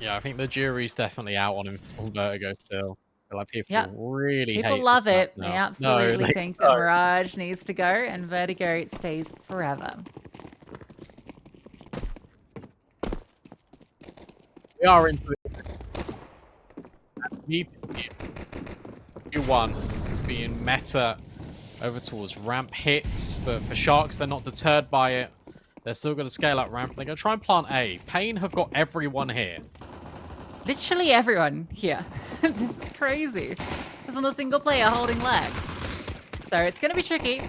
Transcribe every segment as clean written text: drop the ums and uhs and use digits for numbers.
Yeah, I think the jury's definitely out on him on Vertigo still. I feel like Yep. people really People hate this love map it. They now. No, absolutely they think that don't. Mirage needs to go and Vertigo stays forever. We are into the Q1 is being meta over towards ramp hits, but for Sharks, they're not deterred by it. They're still going to scale up ramp. They're going to try and plant A. paiN have got everyone here. Literally everyone here. This is crazy. There's not a single player holding leg. So it's going to be tricky.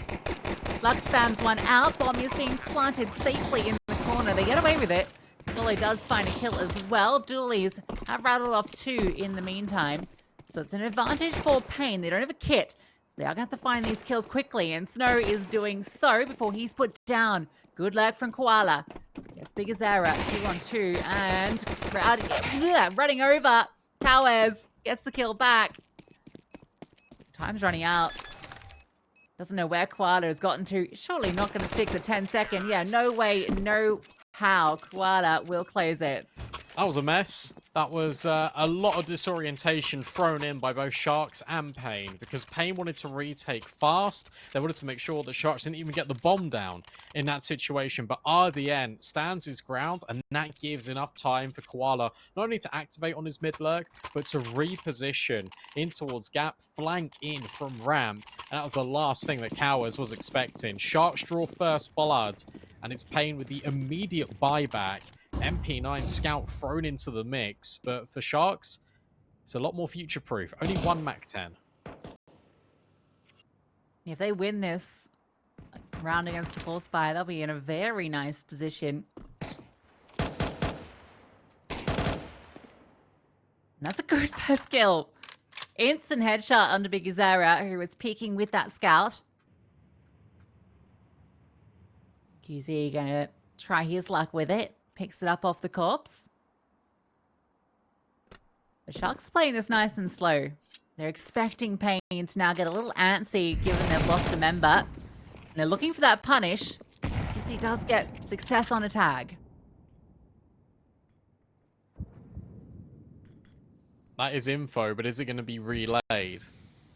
Lux spams one out. Bomb is being planted safely in the corner. They get away with it. Dooley does find a kill as well. Dooley's have rattled off 2 in the meantime. So it's an advantage for paiN. They don't have a kit. So they are going to have to find these kills quickly. And Snow is doing so before he's put down. Good lag from Koala. Gets Big Azara, 2 on 2. And crowd running over. Towers gets the kill back. Time's running out. Doesn't know where Koala has gotten to. Surely not going to stick the 10-second. Yeah, no way, no how Koala will close it. That was a mess. That was a lot of disorientation thrown in by both Sharks and paiN, because paiN wanted to retake fast. They wanted to make sure that Sharks didn't even get the bomb down in that situation. But RDN stands his ground, and that gives enough time for Koala not only to activate on his mid lurk, but to reposition in towards gap, flank in from ramp. And that was the last thing that Cowers was expecting. Sharks draw first blood, and it's paiN with the immediate buyback. MP9 Scout thrown into the mix, but for Sharks, it's a lot more future-proof. Only one MAC-10. If they win this round against the Force Spy, they'll be in a very nice position. And that's a good first kill. Instant headshot under Big Azara, who was peeking with that scout. QZ gonna try his luck with it. Picks it up off the corpse. The Sharks are playing this nice and slow. They're expecting paiN to now get a little antsy given they've lost a member. And they're looking for that punish because he does get success on a tag. That is info, but is it going to be relayed?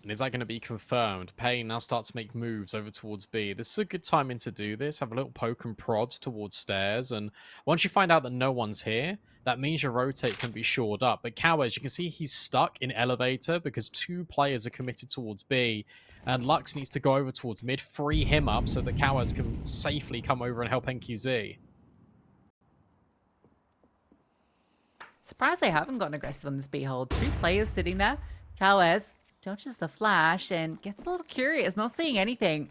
And is that going to be confirmed? paiN now starts to make moves over towards B. This is a good timing to do this. Have a little poke and prod towards stairs. And once you find out that no one's here, that means your rotate can be shored up. But Cowers, you can see he's stuck in elevator because 2 players are committed towards B. And Lux needs to go over towards mid, free him up so that Cowers can safely come over and help NQZ. Surprised they haven't gotten aggressive on this B hold. 2 players sitting there. Cowes dodges the flash and gets a little curious, not seeing anything.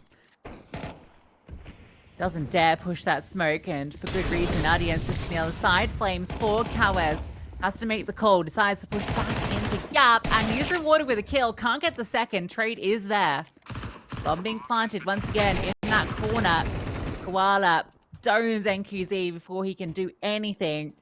Doesn't dare push that smoke, and for good reason. Audience sits on the other side. Flames for Cowes. Has to make the call. Decides to push back into gap, and he's rewarded with a kill. Can't get the second. Trade is there. Bomb being planted once again in that corner. Koala domes NQZ before he can do anything.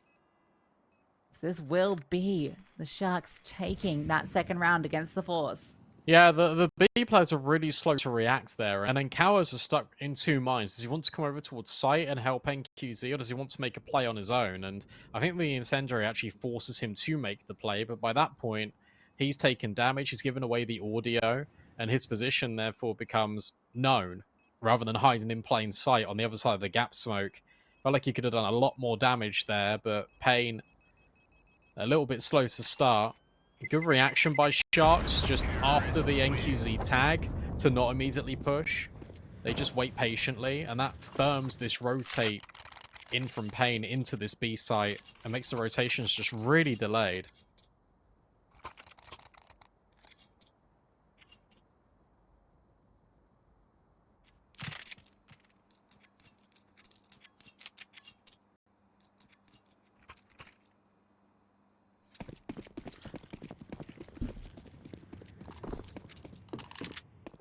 So this will be the Sharks taking that second round against the Force. Yeah, the B players are really slow to react there, and then Cowers are stuck in 2 minds. Does he want to come over towards site and help NQZ, or does he want to make a play on his own? And I think the incendiary actually forces him to make the play, but by that point, he's taken damage, he's given away the audio, and his position therefore becomes known, rather than hiding in plain sight on the other side of the gap smoke. Felt like he could have done a lot more damage there, but paiN a little bit slow to start. Good reaction by Sharks just after the NQZ tag to not immediately push. They just wait patiently, and that firms this rotate in from paiN into this B site and makes the rotations just really delayed.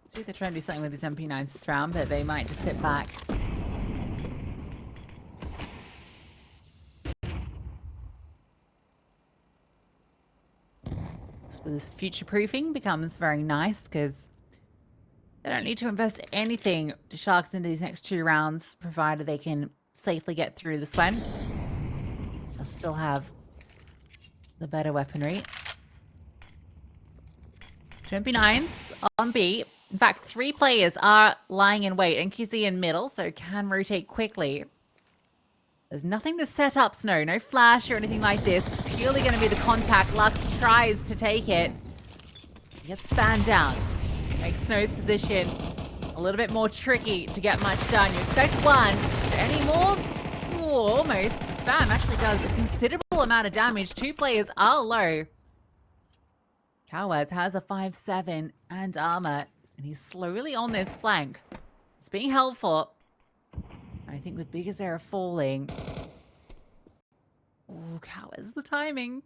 See if they're trying to do something with these MP9s this round, but they might just sit back. So this future-proofing becomes very nice because they don't need to invest anything to Sharks into these next 2 rounds, provided they can safely get through this one. They'll still have the better weaponry. 2MP9s on B. In fact, 3 players are lying in wait. NQZ in middle, so can rotate quickly. There's nothing to set up Snow. No flash or anything like this. It's purely going to be the contact. Lux tries to take it. He gets spammed down. Makes Snow's position a little bit more tricky to get much done. You expect 1. Any more? Ooh, almost. The spam actually does a considerable amount of damage. 2 players are low. Cowaz has a 5-7 and armor, and he's slowly on this flank. It's being helpful. I think with Big Azera falling... Oh, Cowaz, the timing.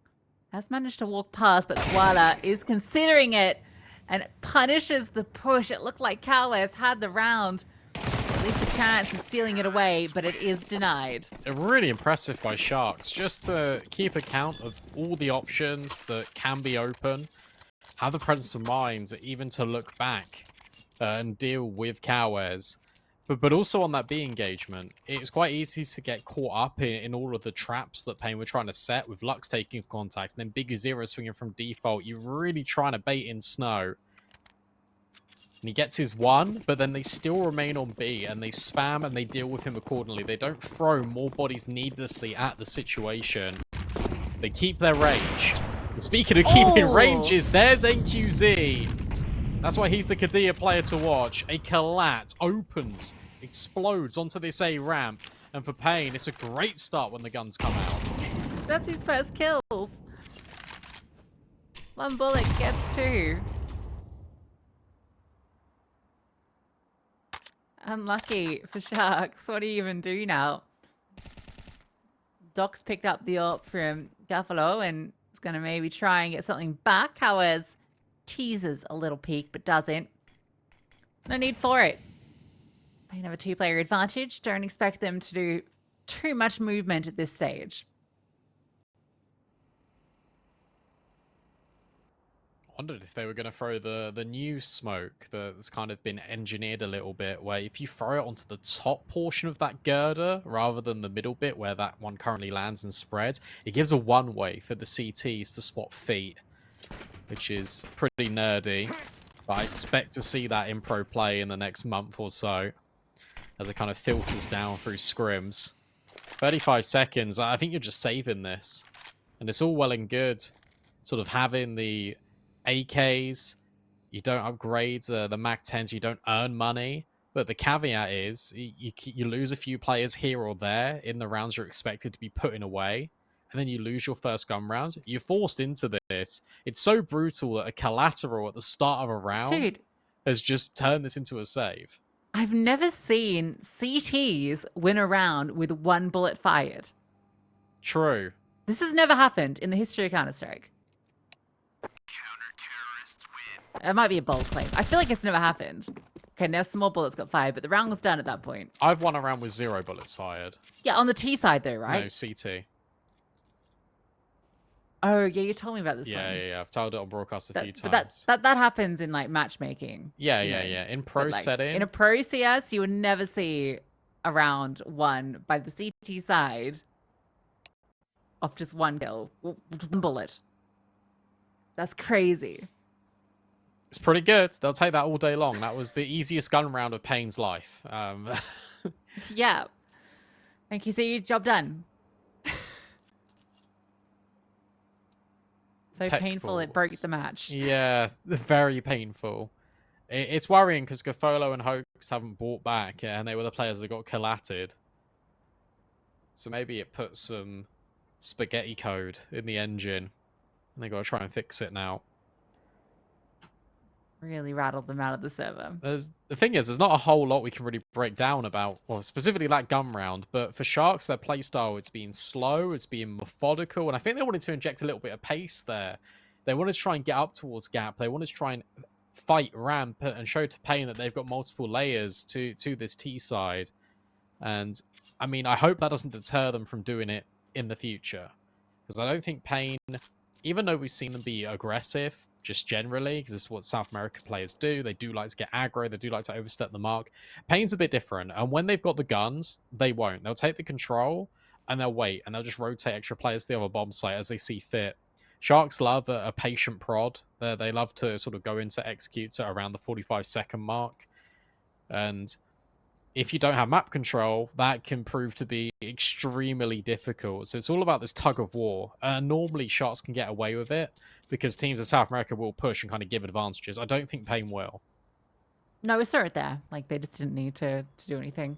Has managed to walk past, but Koala is considering it and punishes the push. It looked like Cowaz had the round. At least a chance of stealing it away, but it is denied. Really impressive by Sharks, just to keep account of all the options that can be open. Have the presence of mind even to look back and deal with Cowaz. But also on that B engagement, it's quite easy to get caught up in all of the traps that paiN were trying to set with Lux taking contact and then Big Zero swinging from default. You're really trying to bait in Snow. And he gets his 1, but then they still remain on B and they spam and they deal with him accordingly. They don't throw more bodies needlessly at the situation. They keep their range. And speaking of keeping ranges, there's NQZ. That's why he's the Kadia player to watch. A collat opens, explodes onto this A ramp. And for paiN, it's a great start when the guns come out. That's his first kills. 1 bullet gets 2. Unlucky for Sharks. What do you even do now? Doc's picked up the AWP from Duffalo and is going to maybe try and get something back. However, teases a little peek, but doesn't. No need for it. paiN have a 2-player advantage. Don't expect them to do too much movement at this stage. Wondered if they were going to throw the new smoke that's kind of been engineered a little bit, where if you throw it onto the top portion of that girder rather than the middle bit where that one currently lands and spreads, it gives a one-way for the CTs to spot feet, which is pretty nerdy. But I expect to see that in pro play in the next month or so as it kind of filters down through scrims. 35 seconds, I think you're just saving this. And it's all well and good sort of having the AKs, you don't upgrade the MAC-10s, you don't earn money. But the caveat is you lose a few players here or there in the rounds you're expected to be putting away, and then you lose your first gun round. You're forced into this. It's so brutal that a collateral at the start of a round has just turned this into a save. I've never seen CTs win a round with 1 bullet fired. True. This has never happened in the history of Counter-Strike. It might be a bold claim. I feel like it's never happened. Okay, now some more bullets got fired, but the round was done at that point. I've won a round with 0 bullets fired. Yeah, on the T side though, right? No, CT. Oh, yeah, you told me about this one. Yeah. I've told it on broadcast a few times. That happens in like matchmaking. Yeah. In pro setting. In a pro CS, you would never see a round won by the CT side off just 1 kill, 1 bullet. That's crazy. It's pretty good. They'll take that all day long. That was the easiest gun round of paiN's life. Yeah. Thank you, see, job done. So painful it broke the match. Yeah, very painful. It's worrying because Gafolo and Hoax haven't bought back, and they were the players that got collated. So maybe it put some spaghetti code in the engine, and they got to try and fix it now. Really rattled them out of the server. The thing is, there's not a whole lot we can really break down about, well, specifically that gun round, but for Sharks, their playstyle, it's been slow, it's been methodical, and I think they wanted to inject a little bit of pace there. They wanted to try and get up towards Gap. They wanted to try and fight ramp and show to paiN that they've got multiple layers to this T side. And, I mean, I hope that doesn't deter them from doing it in the future. Because I don't think paiN, even though we've seen them be aggressive, just generally, because this is what South America players do. They do like to get aggro. They do like to overstep the mark. paiN's a bit different. And when they've got the guns, they won't. They'll take the control and they'll wait. And they'll just rotate extra players to the other bomb site as they see fit. Sharks love a patient prod. They love to sort of go into executes at around the 45-second mark. And if you don't have map control, that can prove to be extremely difficult. So it's all about this tug of war. Normally, Sharks can get away with it because teams in South America will push and kind of give advantages. I don't think paiN will. No, we saw it there. Like, they just didn't need to do anything.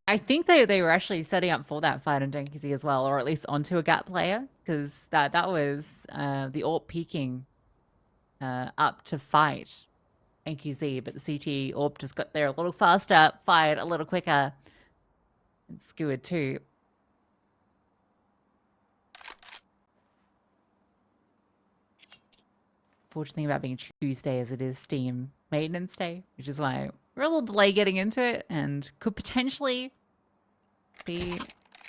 I think they were actually setting up for that fight on Denkizy as well, or at least onto a gap player, because that was the AWP peeking up to fight NQZ, but the CT AWP just got there a little faster, fired a little quicker, and skewered too. Fortunate thing about being Tuesday is it is Steam maintenance day, which is why we're a little delay getting into it and could potentially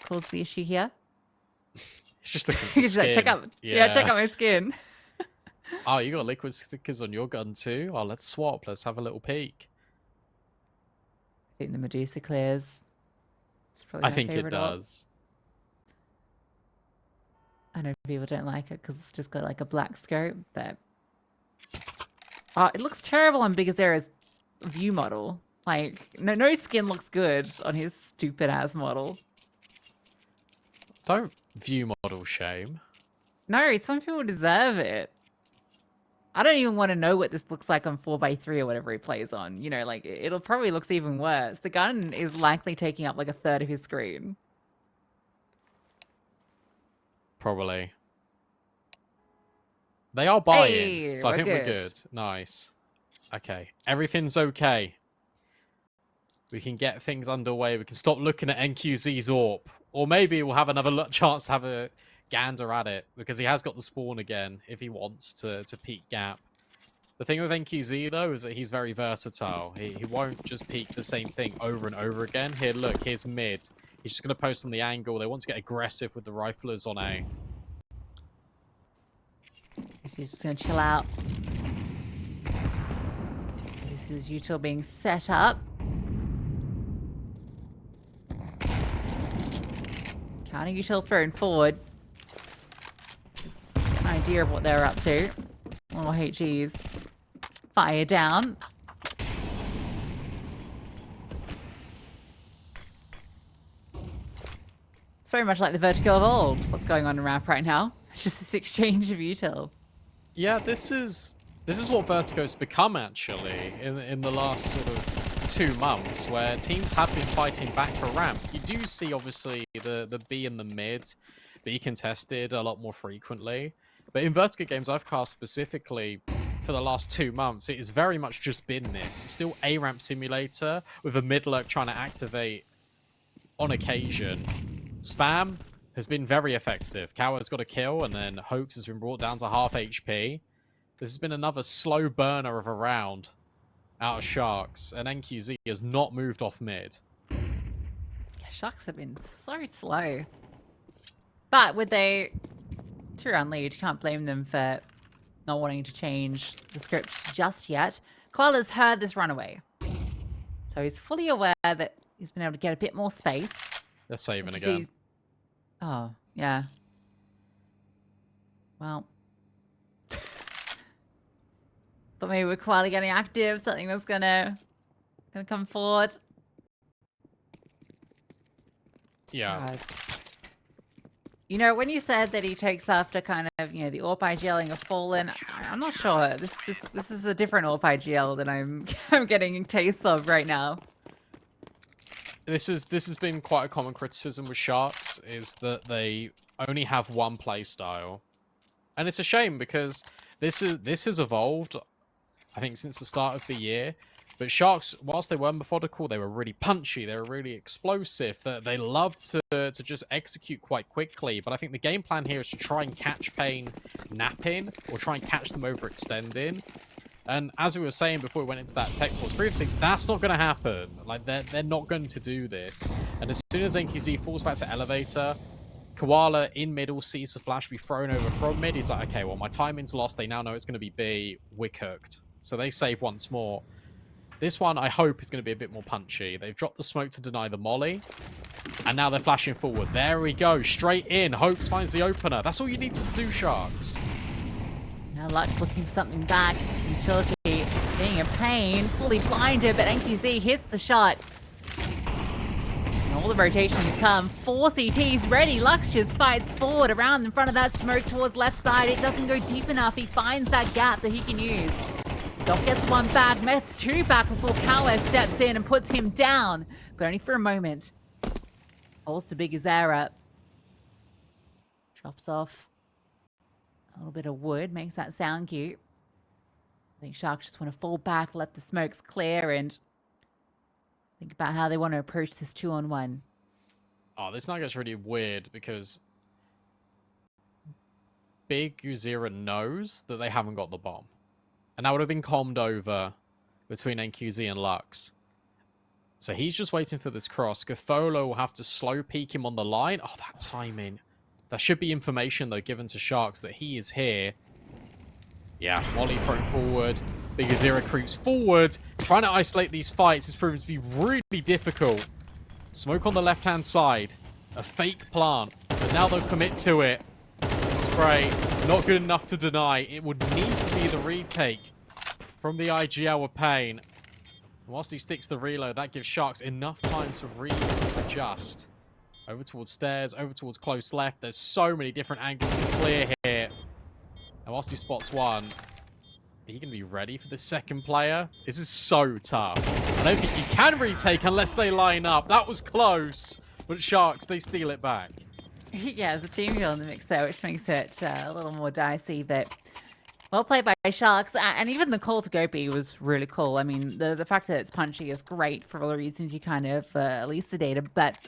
cause the issue here. It's just the skin. check out my skin. Oh, you got liquid stickers on your gun too? Oh, let's swap. Let's have a little peek. I think the Medusa clears. I think it does. I know people don't like it because it's just got like a black scope, but oh, it looks terrible on Big Azera's view model. Like, no skin looks good on his stupid ass model. Don't view model shame. No, some people deserve it. I don't even want to know what this looks like on 4x3 or whatever he plays on. You know, like, it'll probably looks even worse. The gun is likely taking up like a third of his screen. Probably. They are buying, hey, so I think we're good. Nice. Okay, everything's okay. We can get things underway. We can stop looking at NQZ's AWP. Or maybe we'll have another chance to have a gander at it, because he has got the spawn again if he wants to peek gap. The thing with NQZ, though, is that he's very versatile. He won't just peek the same thing over and over again. Here, look, here's mid. He's just going to post on the angle. They want to get aggressive with the riflers on A. He's just going to chill out. This is util being set up. Counter util thrown forward. It's an idea of what they're up to. Little HEs fire down. It's very much like the Vertigo of old. What's going on in RAP right now? Just this exchange of util. Yeah, this is what Vertigo's become, actually, in the last sort of 2 months, where teams have been fighting back for ramp. You do see, obviously, the B in the mid be contested a lot more frequently. But in Vertigo games I've cast specifically for the last 2 months, it has very much just been this. It's still a ramp simulator with a mid lurk trying to activate on occasion. Spam has been very effective. Coward's got a kill, and then Hoax has been brought down to half HP. This has been another slow burner of a round out of Sharks, and NQZ has not moved off mid. Yeah, Sharks have been so slow. But with a 2-round lead, you can't blame them for not wanting to change the script just yet. Koala's heard this runaway, so he's fully aware that he's been able to get a bit more space. They're saving again. Oh, yeah. Well. But maybe with Koala getting active, something was gonna come forward. Yeah. God. You know, when you said that he takes after kind of, you know, the AWP IGLing of Fallen, I'm not sure. This is a different AWP IGL that I'm getting tastes of right now. This has been quite a common criticism with Sharks, is that they only have one play style. And it's a shame, because this has evolved, I think, since the start of the year. But Sharks, whilst they weren't methodical, they were really punchy, they were really explosive. They love to just execute quite quickly. But I think the game plan here is to try and catch paiN napping, or try and catch them overextending. And as we were saying before we went into that tech pause previously, that's not going to happen. Like, they're not going to do this. And as soon as NQZ falls back to elevator, Koala in middle sees the flash be thrown over from mid. He's like, okay, well, my timing's lost. They now know it's going to be B. We're cooked. So they save once more. This one, I hope, is going to be a bit more punchy. They've dropped the smoke to deny the molly. And now they're flashing forward. There we go. Straight in. Hopes finds the opener. That's all you need to do, Sharks. Now Lux looking for something back. Utility being a pain. Fully blinded, but NQZ hits the shot. And all the rotations come. 4 CTs ready. Lux just fights forward around in front of that smoke towards left side. It doesn't go deep enough. He finds that gap that he can use. Doc gets 1 back. Mets 2 back before Cowes steps in and puts him down. But only for a moment. Holds to Big Azera. Drops off a little bit of wood. Makes that sound cute. I think Sharks just want to fall back, let the smokes clear, and think about how they want to approach this 2-on-1. Oh, this now gets really weird because Big Uzira knows that they haven't got the bomb. And that would have been calmed over between NQZ and Lux. So he's just waiting for this cross. Gafolo will have to slow peek him on the line. Oh, that timing. That should be information, though, given to Sharks that he is here. Yeah, Molly thrown forward. Big Azera creeps forward. Trying to isolate these fights is proven to be really difficult. Smoke on the left-hand side. A fake plant. But now they'll commit to it. Spray. Not good enough to deny. It would need to be the retake from the IGL with paiN. Whilst he sticks the reload, that gives Sharks enough time to readjust. Over towards stairs, over towards close left. There's so many different angles to clear here. And whilst he spots one, are you going to be ready for the second player? This is so tough. I don't think you can retake unless they line up. That was close. But Sharks, they steal it back. Yeah, there's a team kill in the mix there, which makes it a little more dicey, but well played by Sharks. And even the call to go B was really cool. I mean, the fact that it's punchy is great for all the reasons you kind of elucidated, but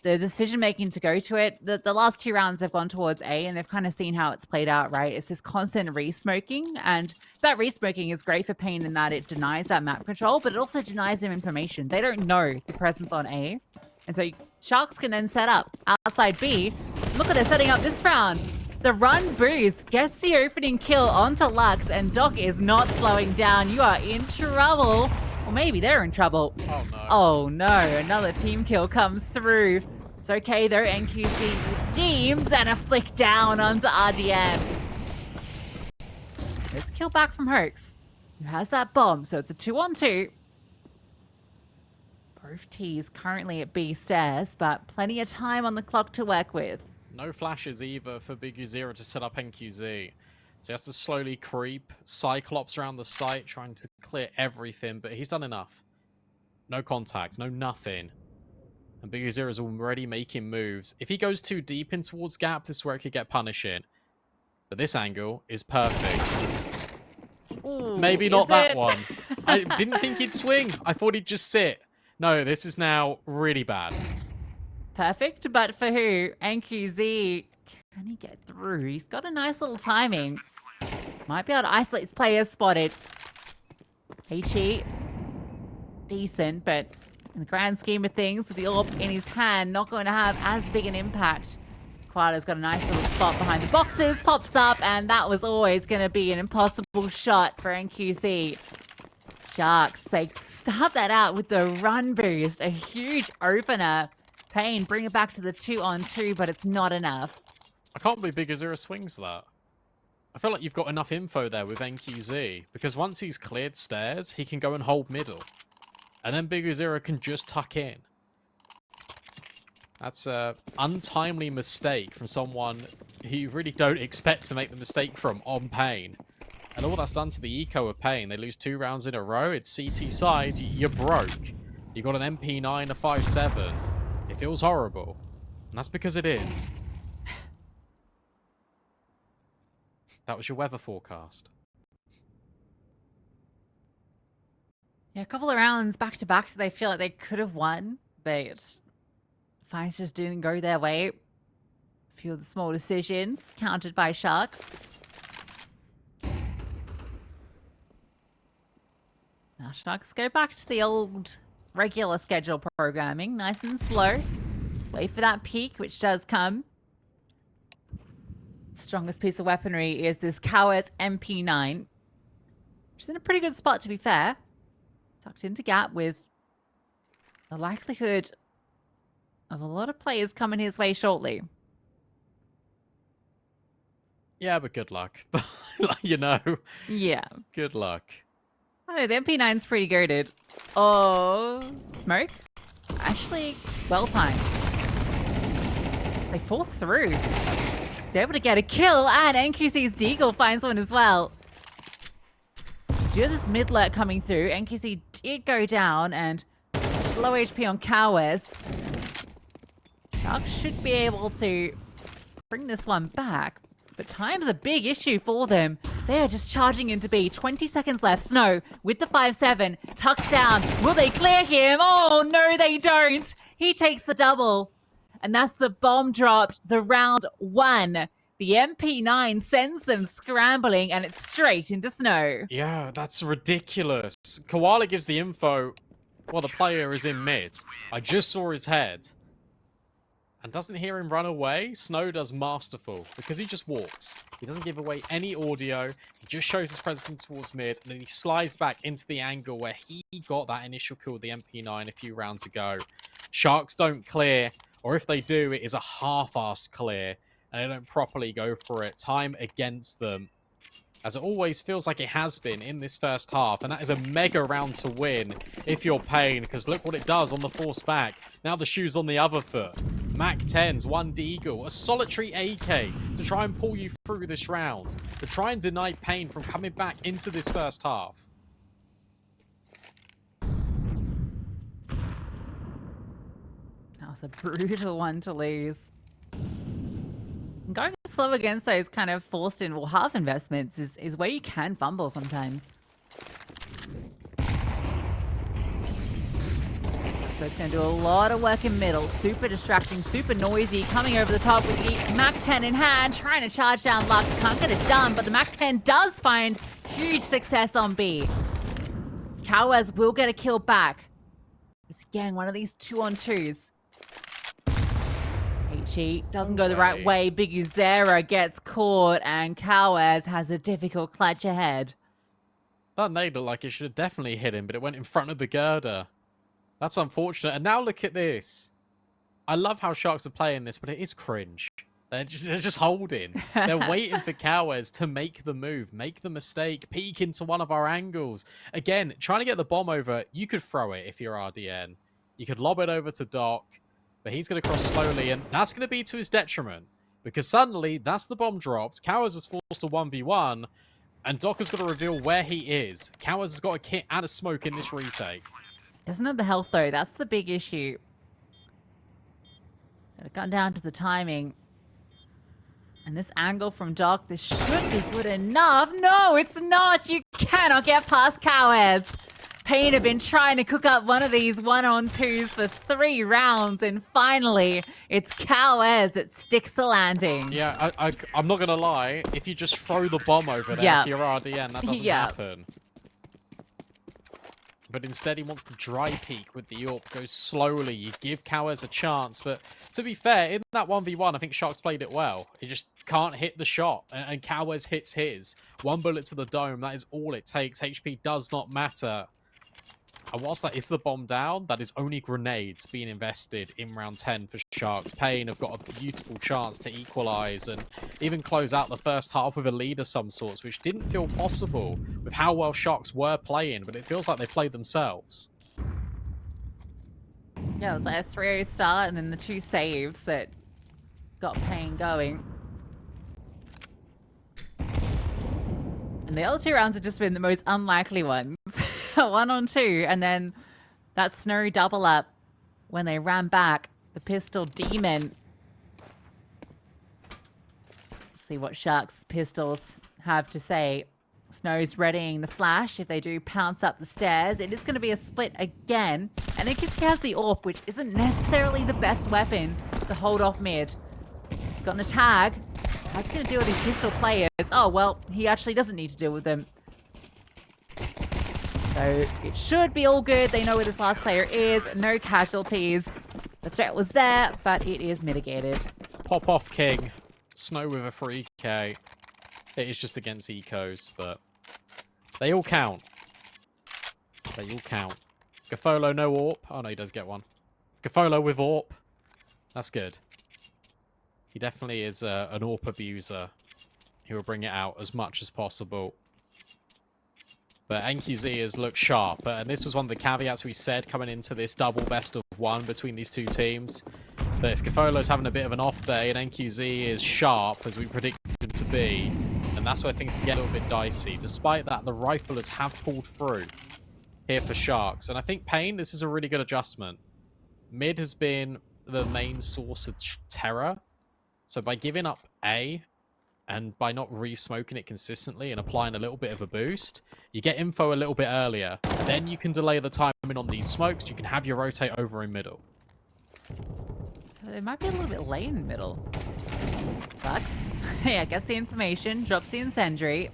the decision-making to go to it, the last 2 rounds they've gone towards A, and they've kind of seen how it's played out, right? It's this constant re-smoking, and that re-smoking is great for paiN in that it denies that map control, but it also denies them information. They don't know the presence on A, and so Sharks can then set up outside B. Look at they're setting up this round. The run boost gets the opening kill onto Lux, and Doc is not slowing down. You are in trouble. Or maybe they're in trouble. Oh, no. Oh, no. Another team kill comes through. It's okay, though. NQC redeems and a flick down onto RDM. There's a kill back from Hoax, who has that bomb. So it's a 2-on-2. Both T's currently at B stairs, but plenty of time on the clock to work with. No flashes either for Big Uzira to set up NQZ. So he has to slowly creep, Cyclops around the site, trying to clear everything, but he's done enough. No contact, no nothing. And Big Uzira is already making moves. If he goes too deep in towards gap, this is where it could get punishing. But this angle is perfect. Ooh, maybe not that one. I didn't think he'd swing. I thought he'd just sit. No, this is now really bad. Perfect, but for who? NQZ. Can he get through? He's got a nice little timing. Might be able to isolate his players spotted. HE. Decent, but in the grand scheme of things, with the AWP in his hand, not going to have as big an impact. Quada's got a nice little spot behind the boxes, pops up, and that was always going to be an impossible shot for NQC. Sharks, they start that out with the run boost, a huge opener. paiN, bring it back to the 2-on-2, but it's not enough. I can't believe Big Azera swings that. I feel like you've got enough info there with NQZ, because once he's cleared stairs, he can go and hold middle. And then Big Azera can just tuck in. That's an untimely mistake from someone who you really don't expect to make the mistake from on paiN. And all that's done to the eco of paiN. They lose 2 rounds in a row. It's CT side. You're broke. You got an MP9, a 5.7. It feels horrible. And that's because it is. That was your weather forecast. Yeah, a couple of rounds back to back, they feel like they could have won, but fights just didn't go their way. A few of the small decisions countered by Sharks. Now Sharks go back to the old regular schedule programming, nice and slow. Wait for that peak, which does come. Strongest piece of weaponry is this Cowes MP9, which is in a pretty good spot, to be fair. Tucked into gap with the likelihood of a lot of players coming his way shortly. Yeah, but good luck. You know, Yeah. good luck. I don't know, the MP9's pretty goated. Oh, smoke? Actually, well timed. They force through. He's able to get a kill, and NQC's Deagle finds one as well. Due to this mid lurk coming through, NQC did go down, and low HP on Cowes. Sharks should be able to bring this one back, but time's a big issue for them. They are just charging into B. 20 seconds left. Snow with the 5-7. Tucks down. Will they clear him? Oh, no, they don't. He takes the double. And that's the bomb dropped. The round one. The MP9 sends them scrambling, and it's straight into Snow. Yeah, that's ridiculous. Koala gives the info while the player is in mid. I just saw his head. And doesn't hear him run away. Snow does masterful because he just walks. He doesn't give away any audio. He just shows his presence towards mid, and then he slides back into the angle where he got that initial kill with the MP9 a few rounds ago. Sharks don't clear, or if they do, it is a half-assed clear, and they don't properly go for it. Time against them, as it always feels like it has been in this first half. And that is a mega round to win if you're paiN, because look what it does on the force back. Now the shoe's on the other foot. Mac 10s, one Deagle, a solitary AK to try and pull you through this round, to try and deny paiN from coming back into this first half. That was a brutal one to lose. Going slow against those kind of forced in, well, half investments is where you can fumble sometimes. So it's going to do a lot of work in middle. Super distracting, super noisy. Coming over the top with the Mac 10 in hand, trying to charge down Lux. Can't get it done, but the Mac 10 does find huge success on B. Cowes will get a kill back. It's again one of these 2-on-2s. HE doesn't go the right way. Big Uzera gets caught, and Cowes has a difficult clutch ahead. That nade looked like it should have definitely hit him, but it went in front of Begurda. That's unfortunate. And now look at this. I love how Sharks are playing this, but it is cringe. They're just holding. They're waiting for Cowes to make the move, make the mistake, peek into one of our angles. Again, trying to get the bomb over, you could throw it if you're RDN. You could lob it over to Doc, but he's going to cross slowly, and that's going to be to his detriment. Because suddenly, that's the bomb dropped. Cowes is forced to 1v1, and Doc has got to reveal where he is. Cowes has got a kit and a smoke in this retake. Doesn't have the health, though. That's the big issue. Gotta come down to the timing. And this angle from Doc, this should be good enough. No, it's not. You cannot get past Cowes. paiN have been trying to cook up one of these 1-on-2s for 3 rounds, and finally, it's Cowes that sticks the landing. Yeah, I'm not going to lie. If you just throw the bomb over there, if you're RDN, that doesn't happen. But instead, he wants to dry peek with the AWP, go slowly. You give Cowes a chance, but to be fair, in that 1v1, I think Sharks played it well. He just can't hit the shot, and Cowes hits his. 1 bullet to the dome, that is all it takes. HP does not matter. And whilst that is the bomb down, that is only grenades being invested in round 10 for Sharks. paiN have got a beautiful chance to equalise and even close out the first half with a lead of some sorts, which didn't feel possible with how well Sharks were playing, but it feels like they played themselves. Yeah, it was like a 3-0 start and then the 2 saves that got paiN going. And the other 2 rounds have just been the most unlikely ones. 1-on-2, and then that Snow double up when they ran back. The pistol demon. Let's see what Sharks pistols have to say. Snow's readying the flash if they do pounce up the stairs. It is going to be a split again. And I guess he has the AWP, which isn't necessarily the best weapon to hold off mid. He's gotten a tag. How's he going to deal with these pistol players? Oh, well, he actually doesn't need to deal with them. So it should be all good. They know where this last player is. No casualties. The threat was there, but it is mitigated. Pop off King. Snow with a 3k. It is just against ecos, but they all count. They all count. Gafolo no AWP. Oh no, he does get one. Gafolo with AWP. That's good. He definitely is an AWP abuser. He will bring it out as much as possible. But NQZ has looked sharp. And this was one of the caveats we said coming into this double best of one between these two teams. That if Cafolo's having a bit of an off day and NQZ is sharp, as we predicted him to be, and that's where things can get a little bit dicey. Despite that, the riflers have pulled through here for Sharks. And I think paiN, this is a really good adjustment. Mid has been the main source of terror. So by giving up A, and by not re-smoking it consistently and applying a little bit of a boost, you get info a little bit earlier. Then you can delay the timing on these smokes. You can have your rotate over in middle. It might be a little bit late in middle. Bucks. Yeah, gets the information, drops the incendiary.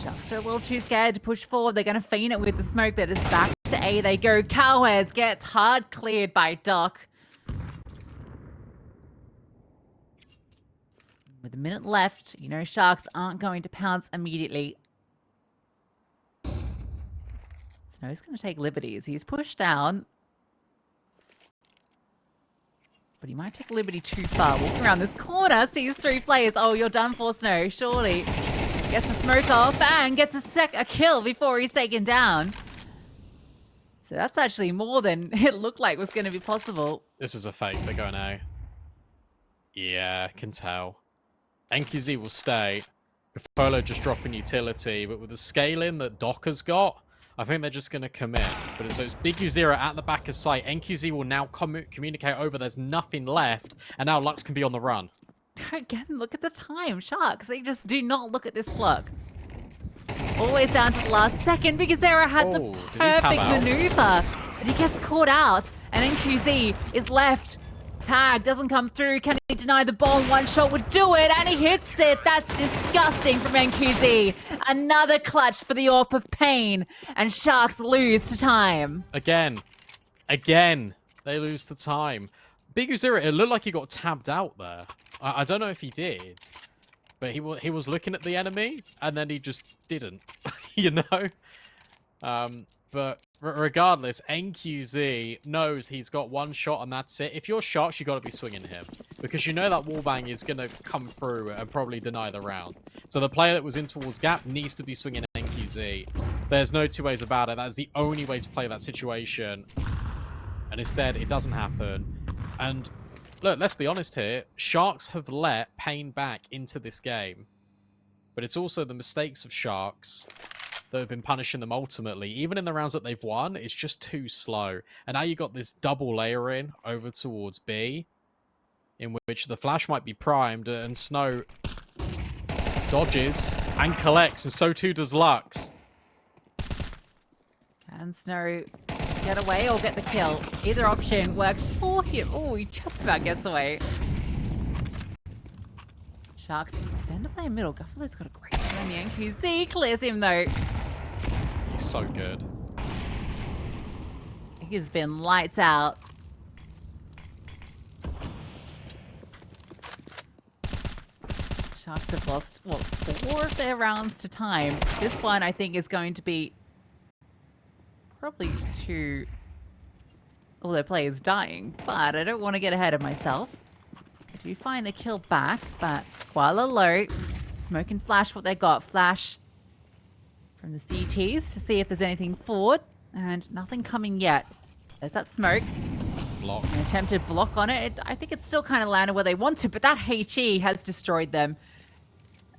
Sharks are a little too scared to push forward. They're going to feign it with the smoke, but it's back to A. They go. Cowes gets hard cleared by Doc. With a minute left, you know Sharks aren't going to pounce immediately. Snow's going to take liberties. He's pushed down. But he might take liberty too far. Walking around this corner, sees 3 players. Oh, you're done for, Snow. Surely. Gets the smoke off and gets a kill before he's taken down. So that's actually more than it looked like was going to be possible. This is a fake. They're going A. Yeah, can tell. NQZ will stay. Cafolo just dropping utility. But with the scaling that Doc has got, I think they're just going to commit. But so it's Big U0 at the back of sight. NQZ will now communicate over. There's nothing left. And now Lux can be on the run. Again, look at the time. Sharks, they just do not look at this clock. Always down to the last second. Big U0 had the perfect maneuver. But he gets caught out. And NQZ is left. Tag doesn't come through. Can he deny the bomb? One shot would do it, and he hits it. That's disgusting from NQZ. Another clutch for the AWP of paiN, and Sharks lose to time. Again, they lose to time. Big U0, it looked like he got tabbed out there. I don't know if he did, but he was looking at the enemy, and then he just didn't, you know? But regardless, NQZ knows he's got one shot and that's it. If you're Sharks, you got to be swinging him. Because you know that wallbang is going to come through and probably deny the round. So the player that was in towards Gap needs to be swinging NQZ. There's no two ways about it. That's the only way to play that situation. And instead, it doesn't happen. And look, let's be honest here. Sharks have let paiN back into this game. But it's also the mistakes of Sharks that have been punishing them ultimately. Even in the rounds that they've won, it's just too slow. And now you got this double layering over towards B, in which the flash might be primed, and Snow dodges and collects, and so too does Lux. Can Snow get away or get the kill? Either option works for him. Oh, he just about gets away. Sharks send to play in middle. Guffalo's got a great time. NQZ clears him though. He's so good. He's been lights out. Sharks have lost, what, 4 of their rounds to time. This one, I think, is going to be probably to all their players dying, but I don't want to get ahead of myself. I do find a kill back, but Koala low. Smoke and flash what they got. Flash from the CTs to see if there's anything forward, and nothing coming yet. There's that smoke. Blocked. An attempted block on it. I think it's still kind of landed where they want to, but that HE has destroyed them.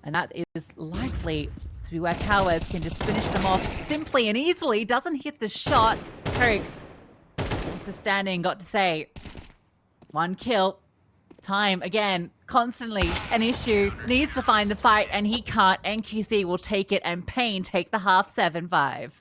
And that is likely to be where Cowes can just finish them off simply and easily. Doesn't hit the shot. Hoax. Mr. Standing got to say 1 kill. Time, again, constantly an issue. Needs to find the fight, and he can't. NQC will take it, and paiN take the half 7-5.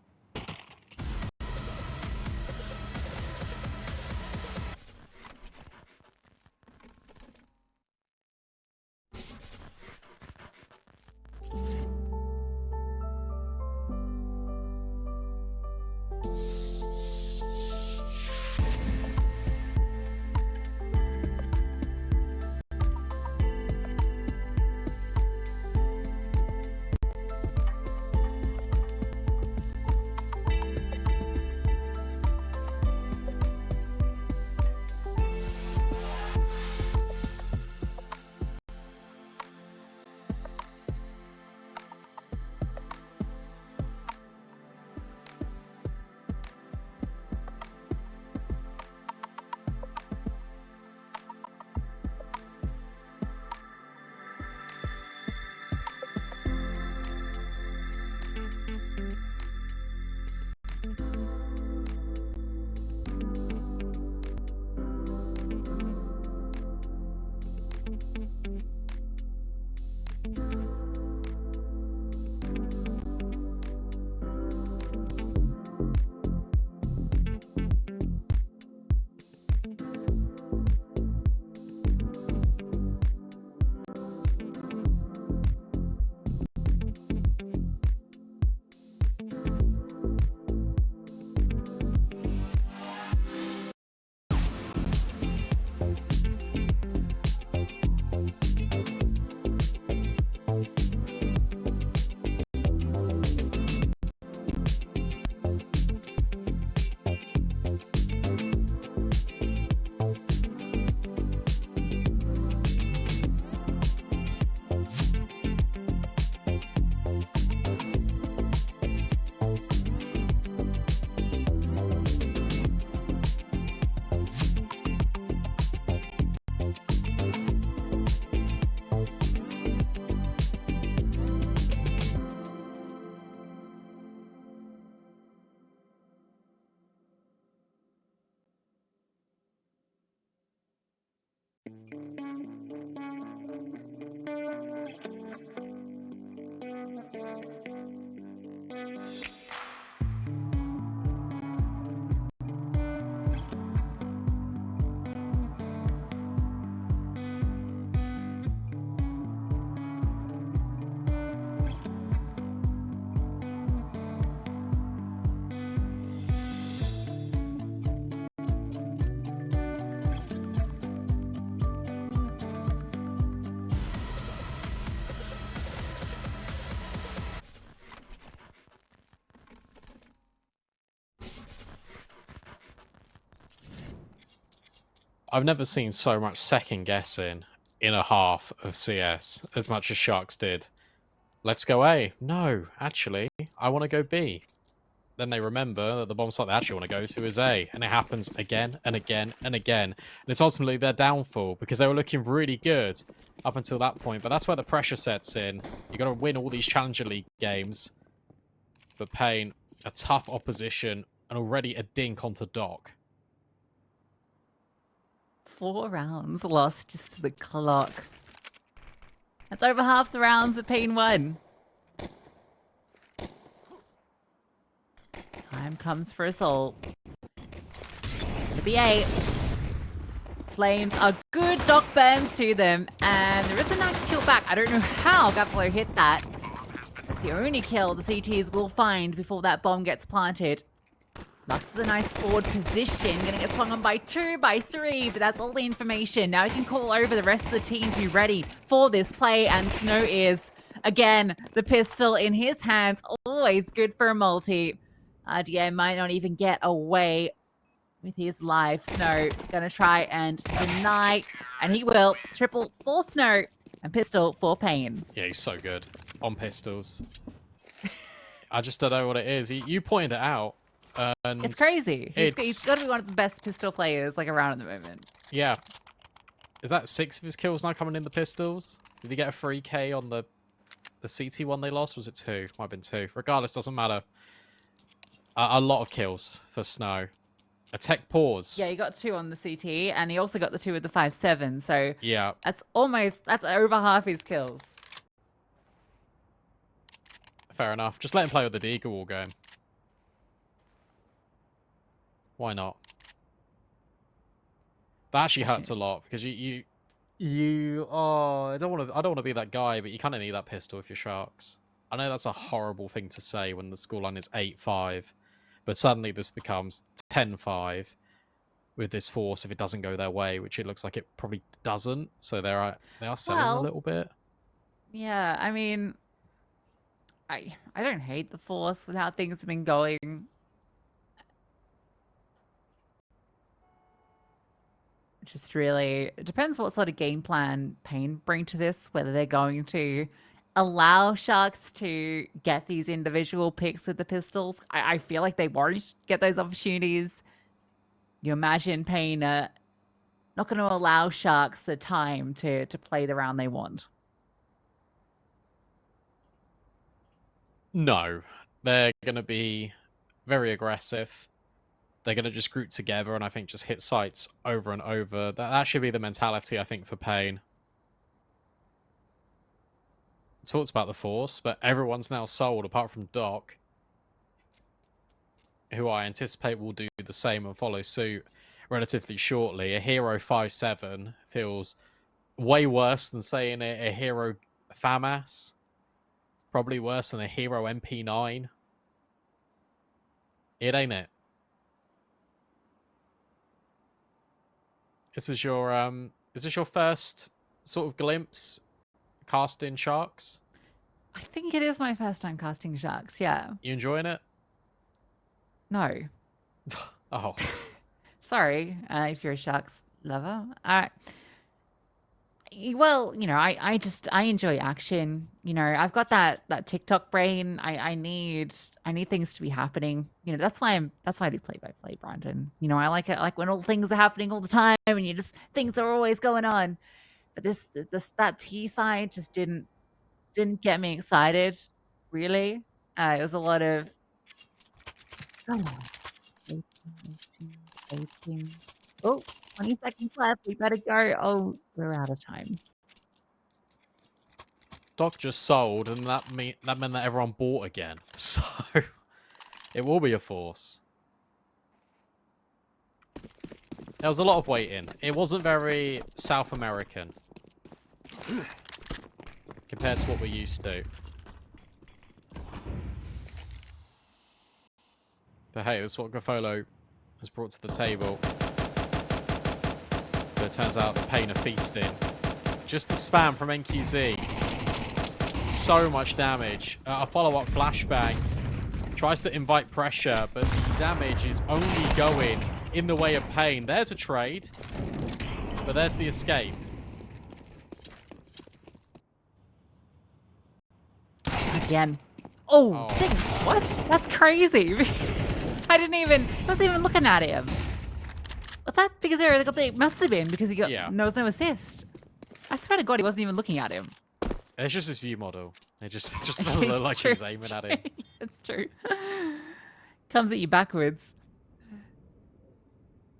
I've never seen so much second guessing in a half of CS as much as Sharks did. Let's go A. No, actually, I want to go B. Then they remember that the bomb site they actually want to go to is A. And it happens again and again and again. And it's ultimately their downfall because they were looking really good up until that point. But that's where the pressure sets in. You got to win all these Challenger League games. But paiN, a tough opposition and already a dink onto Doc. 4 rounds lost just to the clock. That's over half the rounds that paiN won. Time comes for assault. The BA. Flames are good. Doc burns to them. And there is a nice kill back. I don't know how Gaffalo hit that. That's the only kill the CTs will find before that bomb gets planted. Lux is a nice forward position. Gonna get swung on by 2, by 3, but that's all the information. Now he can call over the rest of the team to be ready for this play. And Snow is, again, the pistol in his hands. Always good for a multi. RDA might not even get away with his life. Snow gonna try and deny, and he will. Triple for Snow and pistol for paiN. Yeah, he's so good on pistols. I just don't know what it is. You pointed it out. And it's crazy. He's got to be one of the best pistol players like around at the moment. Yeah. Is that 6 of his kills now coming in the pistols? Did he get a 3k on the CT one they lost? Was it 2? Might have been 2. Regardless, doesn't matter. A lot of kills for Snow. A tech pause. Yeah, he got 2 on the CT, and he also got the 2 with the 5.7. So yeah, that's over half his kills. Fair enough. Just let him play with the Deagle all game. Why not? That actually hurts a lot because I don't want to be that guy, but you kind of need that pistol if you're Sharks. I know that's a horrible thing to say when the scoreline is 8-5, but suddenly this becomes 10-5 with this force if it doesn't go their way, which it looks like it probably doesn't. So they are selling a little bit. Yeah, I mean, I don't hate the force with how things have been going. Just really, it depends what sort of game plan paiN bring to this, whether they're going to allow Sharks to get these individual picks with the pistols. I feel like they won't get those opportunities. You imagine paiN not going to allow Sharks the time to play the round they want. No, they're going to be very aggressive. They're going to just group together and I think just hit sites over and over. That should be the mentality, I think, for paiN. Talked about the force, but everyone's now sold apart from Doc, who I anticipate will do the same and follow suit relatively shortly. A hero 5.7 feels way worse than saying a hero FAMAS. Probably worse than a hero MP9. It ain't it. Is this your first sort of glimpse casting Sharks? I think it is my first time casting Sharks, yeah. You enjoying it? No. Oh. Sorry, if you're a Sharks lover. Well, you know, I enjoy action. You know, I've got that TikTok brain. I need things to be happening. You know, that's why I do play-by-play, Brandon. You know, I like it. I like when all things are happening all the time and things are always going on. But that T side just didn't get me excited, really. It was a lot of 18. Oh, 20 seconds left. We better go. Oh, we're out of time. Doc just sold, and that meant that everyone bought again. So it will be a force. There was a lot of waiting. It wasn't very South American compared to what we're used to. But hey, this is what Gaffolo has brought to the table. But it turns out the paiN are feasting. Just the spam from NQZ. So much damage. A follow-up flashbang. Tries to invite pressure, but the damage is only going in the way of paiN. There's a trade. but there's the escape. Again. Oh, Oh. dang, what? That's crazy. I wasn't even looking at him. What's that? Because it must have been because there was no assist. I swear to God, he wasn't even looking at him. It's just his view model. It just doesn't look like he's aiming at him. It's true. Comes at you backwards.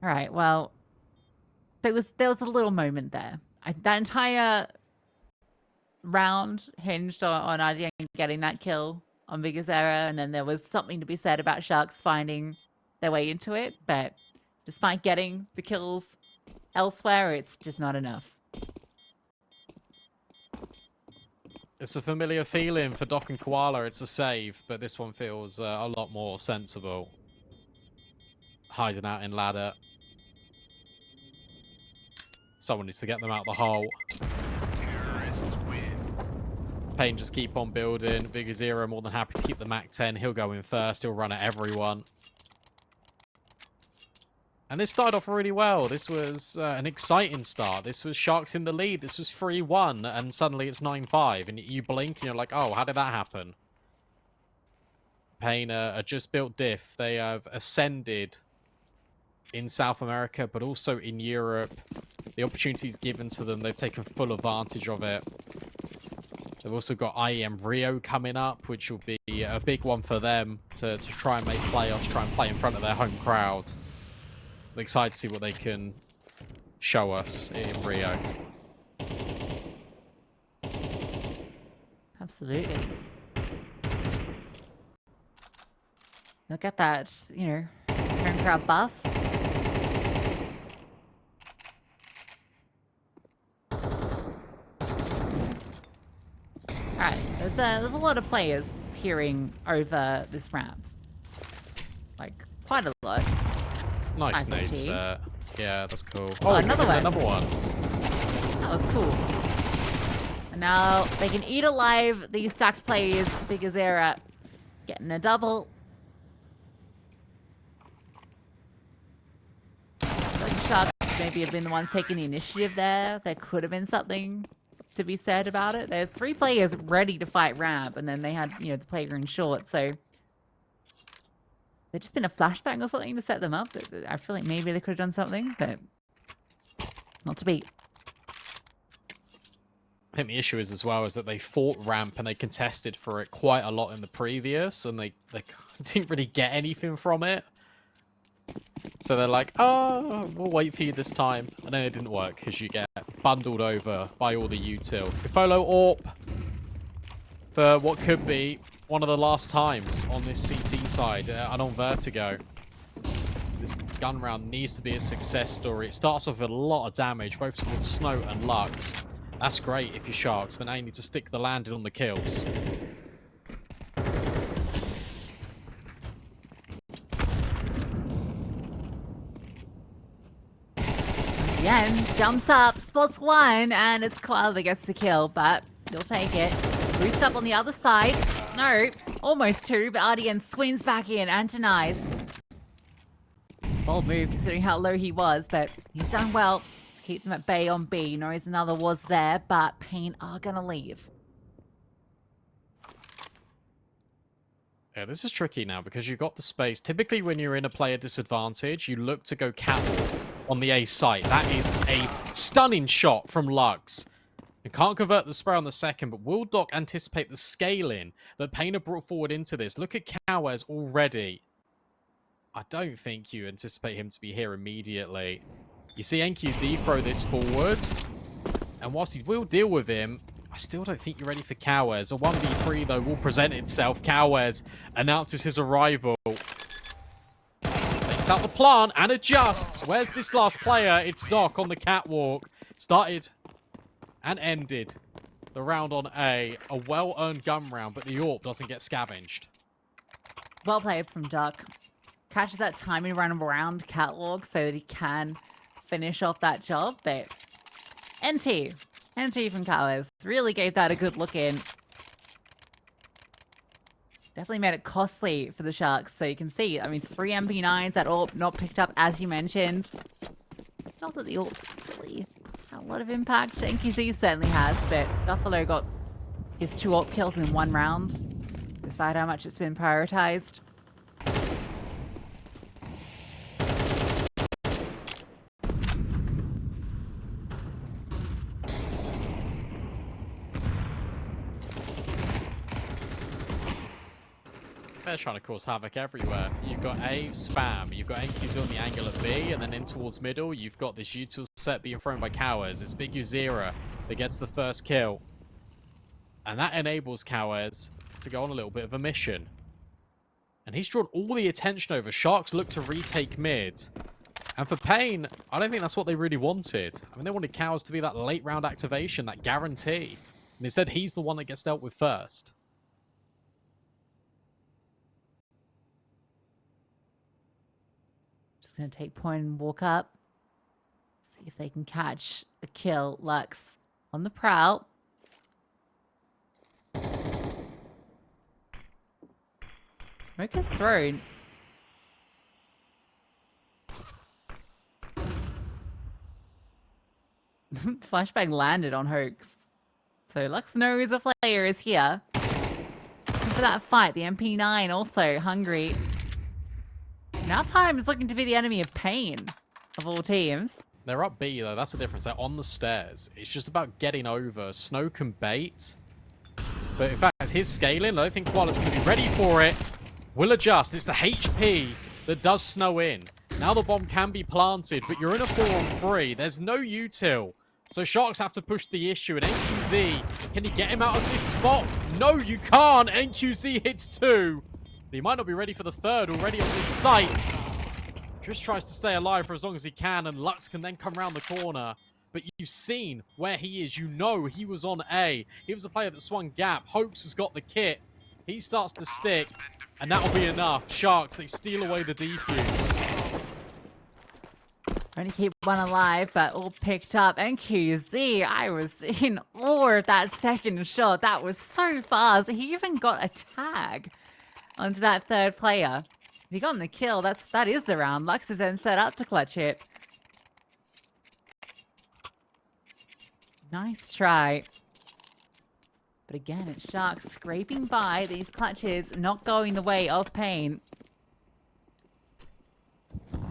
All right, well, there was a little moment there. That entire round hinged on RGN getting that kill on Biggest Error, and then there was something to be said about Sharks finding their way into it, but despite getting the kills elsewhere, it's just not enough. It's a familiar feeling for Doc and Koala. It's a save, but this one feels a lot more sensible. Hiding out in ladder. Someone needs to get them out the hole. Terrorists win. paiN just keep on building. Bigger Zero more than happy to keep the MAC-10. He'll go in first. He'll run at everyone. And this started off really well. This was an exciting start. This was Sharks in the lead. This was 3-1, and suddenly it's 9-5. And you blink, and you're like, oh, how did that happen? paiN are just built diff. They have ascended in South America, but also in Europe. The opportunities given to them, they've taken full advantage of it. They've also got IEM Rio coming up, which will be a big one for them to try and make playoffs, try and play in front of their home crowd. I'm excited to see what they can show us in Rio. Absolutely. Look at that, home crowd buff. Alright, there's a lot of players peering over this ramp. Like, quite a lot. Nice nade set. Yeah, that's cool. Oh, another one. Another one. That was cool. And now they can eat alive these stacked players. Big Azera getting a double. Like Sharks maybe have been the ones taking the initiative there. There could have been something to be said about it. There are 3 players ready to fight ramp, and then they had, the player in short, so there's just been a flashbang or something to set them up. I feel like maybe they could have done something, but not to be. I think the issue is as well is that they fought ramp and they contested for it quite a lot in the previous, and they didn't really get anything from it. So they're like, oh, we'll wait for you this time. And then it didn't work because you get bundled over by all the util. Follow AWP for what could be one of the last times on this CT side and on Vertigo. This gun round needs to be a success story. It starts off with a lot of damage, both towards Snow and Lux. That's great if you're Sharks, but now you need to stick the landing on the kills. Again, jumps up, spots one, and it's Koala that gets the kill, but he'll take it. Boost up on the other side. Snow, almost 2, but RDN swings back in and denies. Bold move considering how low he was, but he's done well. Keep them at bay on B. Knows another was there, but paiN are gonna leave. Yeah, this is tricky now because you've got the space. Typically when you're in a player disadvantage, you look to go catwalk on the A site. That is a stunning shot from Lux. You can't convert the spray on the second, but will Doc anticipate the scaling that paiN have brought forward into this? Look at Cowes already. I don't think you anticipate him to be here immediately. You see NQZ throw this forward, and whilst he will deal with him, I still don't think you're ready for Cowes. A 1v3, though, will present itself. Cowes announces his arrival. Takes out the plant and adjusts. Where's this last player? It's Doc on the catwalk. Started and ended the round on A. A well-earned gun round, but the AWP doesn't get scavenged. Well played from Doc. Catches that timing run around catwalk so that he can finish off that job, but NT from Carlos really gave that a good look in. Definitely made it costly for the Sharks, so you can see, 3 MP9s, that AWP not picked up as you mentioned. Not that the AWP's really A lot of impact NQZ certainly has, but Buffalo got his 2 ult kills in 1 round, despite how much it's been prioritized. They're trying to cause havoc everywhere. You've got A, spam. You've got NQZ on the angle at B, and then in towards middle, you've got this util set being thrown by Cowers. It's Big Uzira that gets the first kill. And that enables Cowers to go on a little bit of a mission. And he's drawn all the attention over. Sharks look to retake mid. And for paiN, I don't think that's what they really wanted. I mean, they wanted Cowers to be that late round activation, that guarantee. And instead, he's the one that gets dealt with first. Just going to take point and walk up. See if they can catch a kill. Lux on the prowl. Smoke is thrown. Flashbang landed on Hoax. So Lux knows a player is here. And for that fight, the MP9 also hungry. Now time is looking to be the enemy of paiN of all teams. They're up B, though. That's the difference. They're on the stairs. It's just about getting over. Snow can bait. But in fact, his scaling, I don't think Koala's going to be ready for it. Will adjust. It's the HP that does Snow in. Now the bomb can be planted, but you're in a 4-on-3. There's no util. So Sharks have to push the issue. And NQZ, can you get him out of this spot? No, you can't. NQZ hits 2. He might not be ready for the 3rd already on this site. Just tries to stay alive for as long as he can, and Lux can then come around the corner. But you've seen where he is. You know he was on A. He was a player that swung gap. Hopes has got the kit. He starts to stick, and that'll be enough. Sharks, they steal away the defuse. Trying to keep one alive, but all picked up. NQZ, I was in awe of that second shot. That was so fast. He even got a tag onto that 3rd player. If he got the kill, that is the round. Lux is then set up to clutch it. Nice try. But again, it's Sharks scraping by these clutches, not going the way of paiN.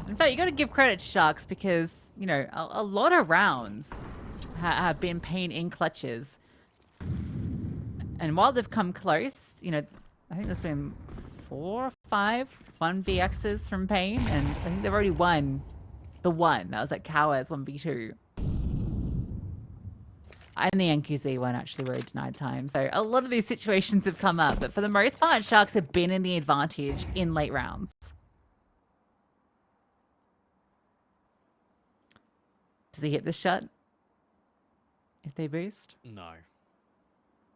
In fact, you got to give credit to Sharks because, you know, a lot of rounds have been paiN in clutches. And while they've come close, you know, I think there's been 4 or 5 1vx's from paiN, and I think they've already won the one. That was at Cowers 1v2. And the NQZ one actually were denied time. So a lot of these situations have come up, but for the most part, Sharks have been in the advantage in late rounds. Does he hit this shot? If they boost? No.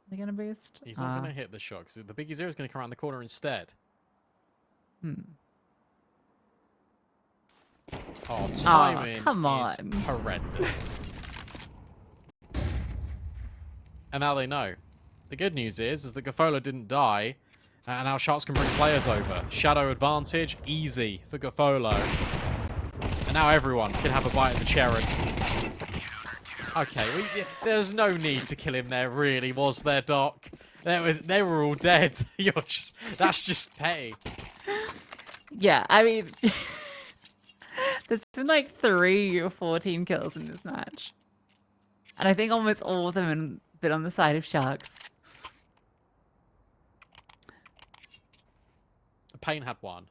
They're going to boost? He's not going to hit the shot, because the Big Uzira is going to come around the corner instead. Oh, timing come on. is horrendous. And now they know. The good news is that Gafola didn't die, and now Sharks can bring players over. Shadow advantage, easy for Gafolo. And now everyone can have a bite of the cherry. Okay, there's no need to kill him there, really, was there, Doc? They were all dead. That's just petty. Yeah, I mean, there's been like 3 or 4 team kills in this match. And I think almost all of them have been on the side of Sharks. paiN had 1.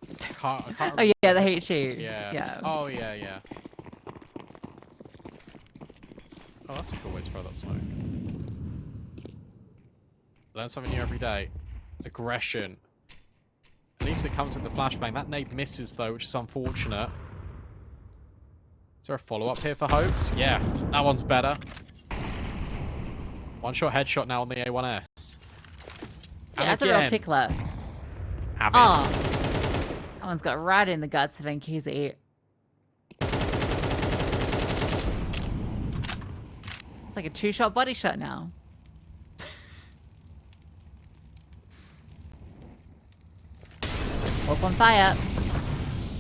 I can't Oh yeah, the HE. Yeah. Oh yeah. Oh, that's a cool way to throw that smoke. Learn something new every day. Aggression. At least it comes with the flashbang. That nade misses though, which is unfortunate. Is there a follow-up here for Hoax? Yeah, that one's better. One-shot headshot now on the A1S. Yeah, that's a real tickler. Have Oh. it. That one's got right in the guts of NQZ. It's like a 2-shot body shot now. Orb on fire.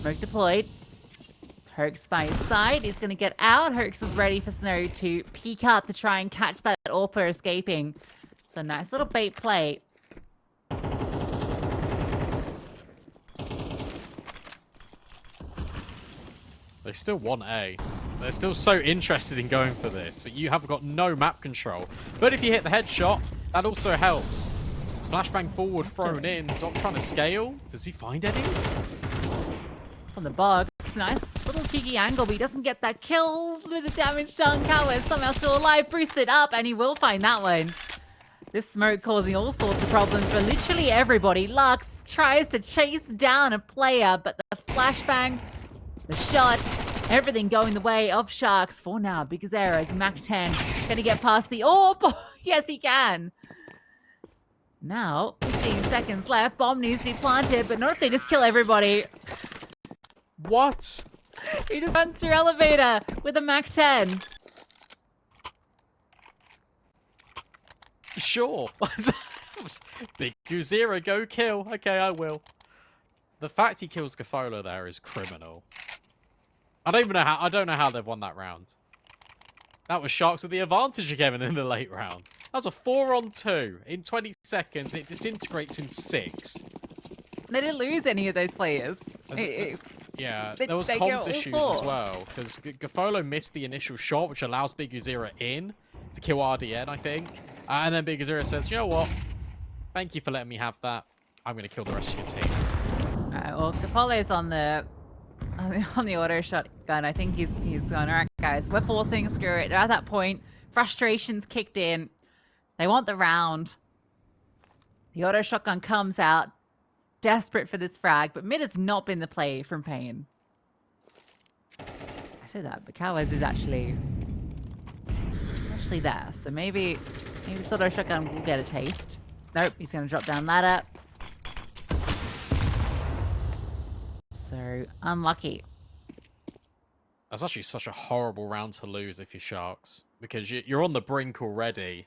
Smoke deployed. Herx by his side. He's going to get out. Herx is ready for Snow to peek up to try and catch that AWPer escaping. So nice little bait play. They still want A. They're still so interested in going for this, but you have got no map control. But if you hit the headshot, that also helps. Flashbang forward thrown in. Doc trying to scale. Does he find any? On the box. Nice little cheeky angle, but he doesn't get that kill with the damage done. Cow is somehow still alive, boosted up, and he will find that one. This smoke causing all sorts of problems for literally everybody. Lux tries to chase down a player, but the flashbang, the shot, everything going the way of Sharks for now. Because Arrows, Mac 10, gonna get past the AWP. Yes, he can. Now, 15 seconds left. Bomb needs to be planted, but not if they just kill everybody. What? He just runs through elevator with a Mac 10. Sure. Big Zero, go kill. Okay, I will. The fact he kills Gafolo there is criminal. I don't know how they've won that round. That was Sharks with the advantage again in the late round. That was a 4-on-2 in 20 seconds, and it disintegrates in 6. They didn't lose any of those players. Yeah, They- there was they get comms all issues four. as well, because Gafolo missed the initial shot, which allows Big Uzira in to kill RDN, I think. And then Big Uzira says, you know what? Thank you for letting me have that. I'm going to kill the rest of your team. Alright, well, Capolo's on the auto shotgun. I think he's going, alright guys, we're forcing, screw it. They're at that point. Frustration's kicked in. They want the round. The auto shotgun comes out. Desperate for this frag, but mid has not been the play from paiN. I say that, but Cowboys is actually there. So maybe this auto shotgun will get a taste. Nope, he's going to drop down ladder. So unlucky. That's actually such a horrible round to lose if you're Sharks, because you're on the brink already,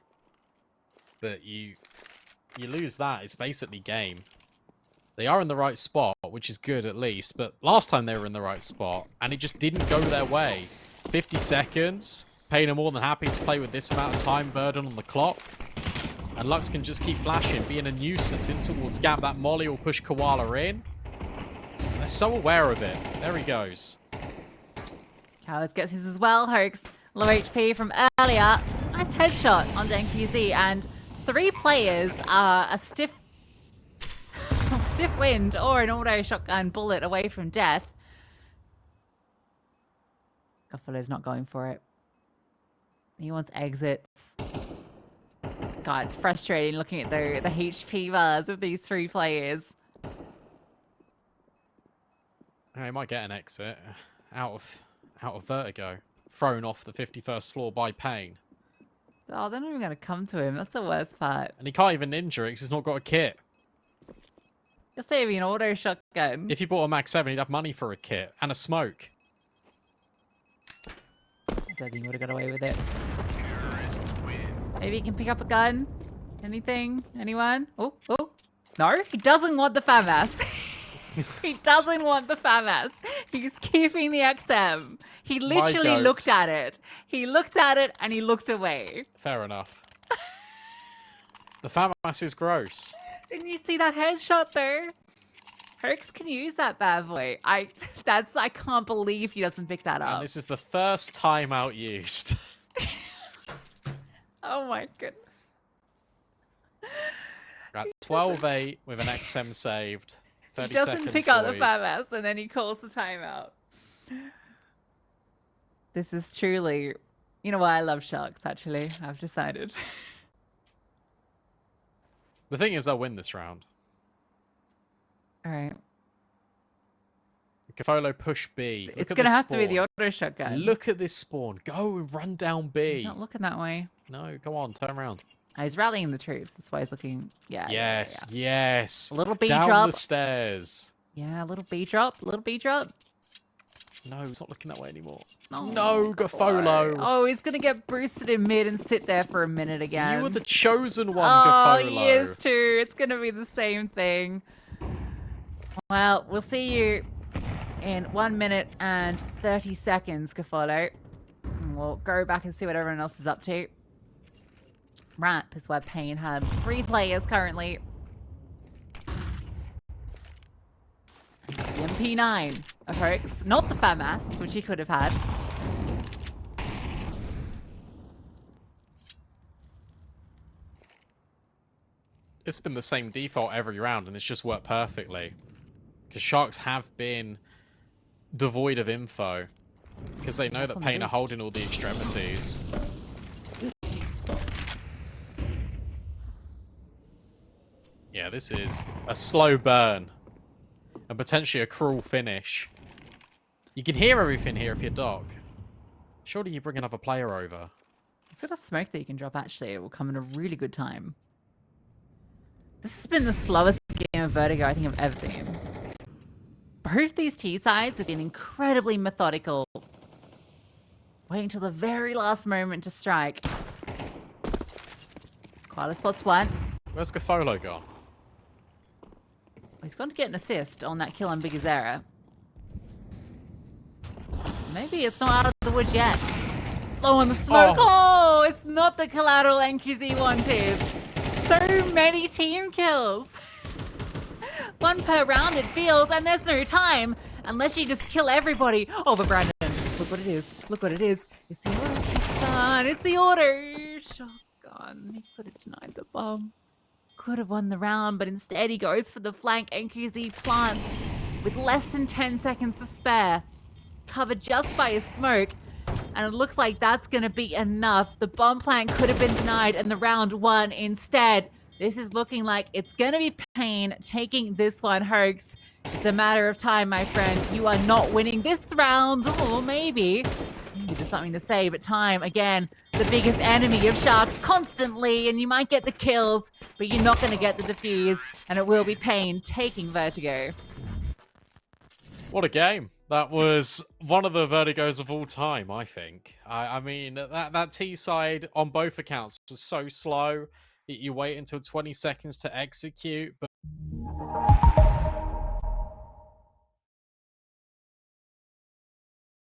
but you lose that, it's basically game. They are in the right spot, which is good at least, but last time they were in the right spot, and it just didn't go their way. 50 seconds, paiN are more than happy to play with this amount of time burden on the clock, and Lux can just keep flashing, being a nuisance in towards Gap. That molly will push Koala in. And they're so aware of it. There he goes. Cowards gets his as well. Hoax, low HP from earlier. Nice headshot on DenQZ, and 3 players are a stiff wind or an auto shotgun bullet away from death. Buffalo's not going for it. He wants exits. God, it's frustrating looking at the HP bars of these 3 players. He might get an exit out of Vertigo, thrown off the 51st floor by paiN. Oh, they're not even going to come to him. That's the worst part. And he can't even injure it because he's not got a kit. You're saving an auto shotgun. If he bought a Max 7, he'd have money for a kit and a smoke. I don't think he would have got away with it. Terrorists win. Maybe he can pick up a gun. Anything? Anyone? Oh. No, he doesn't want the FAMAS. He doesn't want the FAMAS. He's keeping the XM. He literally goat. looked at it. He looked at it and he looked away. Fair enough. The FAMAS is gross. Didn't you see that headshot there? Herx can use that bad boy. I can't believe he doesn't pick that up. And this is the first timeout used. Oh my goodness. At 12-8 with an XM saved. 30 He doesn't seconds, pick up the boys. FAMAS and then he calls the timeout. This is truly, you know why I love Sharks, actually. I've decided. The thing is, they'll win this round. All right. Gafolo push B. It's going to have to be the auto shotgun. Look at this spawn. Go and run down B. He's not looking that way. No, go on, turn around. Oh, he's rallying the troops. That's why he's looking. Yeah. Yes, Yeah. yes. A little B down drop. the stairs. Yeah, a little B drop. A little B drop. No, it's not looking that way anymore. Oh, No, Gafolo. Oh, he's going to get boosted in mid and sit there for a minute again. You were the chosen one, Oh, Gafolo. he is too. It's going to be the same thing. Well, we'll see you in 1 minute and 30 seconds, Cafolo. And we'll go back and see what everyone else is up to. Ramp is where paiN have 3 players currently. The MP9 of Hoax, not the FAMAS, which he could have had. It's been the same default every round, and it's just worked perfectly. Because Sharks have been devoid of info. Because they know that paiN are holding all the extremities. Yeah, this is a slow burn. And potentially a cruel finish. You can hear everything here if you're Doc. Surely you bring another player over. It's got a smoke that you can drop, actually. It will come in a really good time. This has been the slowest game of Vertigo I think I've ever seen. Both these T sides have been incredibly methodical. Waiting till the very last moment to strike. Koala spots one. Where's Gafolo gone? He's going to get an assist on that kill on Big Azera. Maybe it's not out of the woods yet. Low on the smoke. Oh, it's not the collateral NQZ wanted. So many team kills. 1 per round it feels, and there's no time unless you just kill everybody. Oh, but Brandon, look what it is. Look what it is. It's the auto shotgun. It's the auto shotgun. He could have denied the bomb. Could have won the round, but instead he goes for the flank. NQZ plants with less than 10 seconds to spare. Covered just by his smoke. And it looks like that's going to be enough. The bomb plant could have been denied and the round won instead. This is looking like it's going to be paiN taking this one, Hoax. It's a matter of time, my friend. You are not winning this round. Or maybe there's something to say, but time, again, the biggest enemy of Sharks constantly, and you might get the kills, but you're not going to get the defuse, and it will be paiN taking Vertigo. What a game. That was one of the Vertigos of all time, I think. I mean, that T side on both accounts was so slow that you wait until 20 seconds to execute, but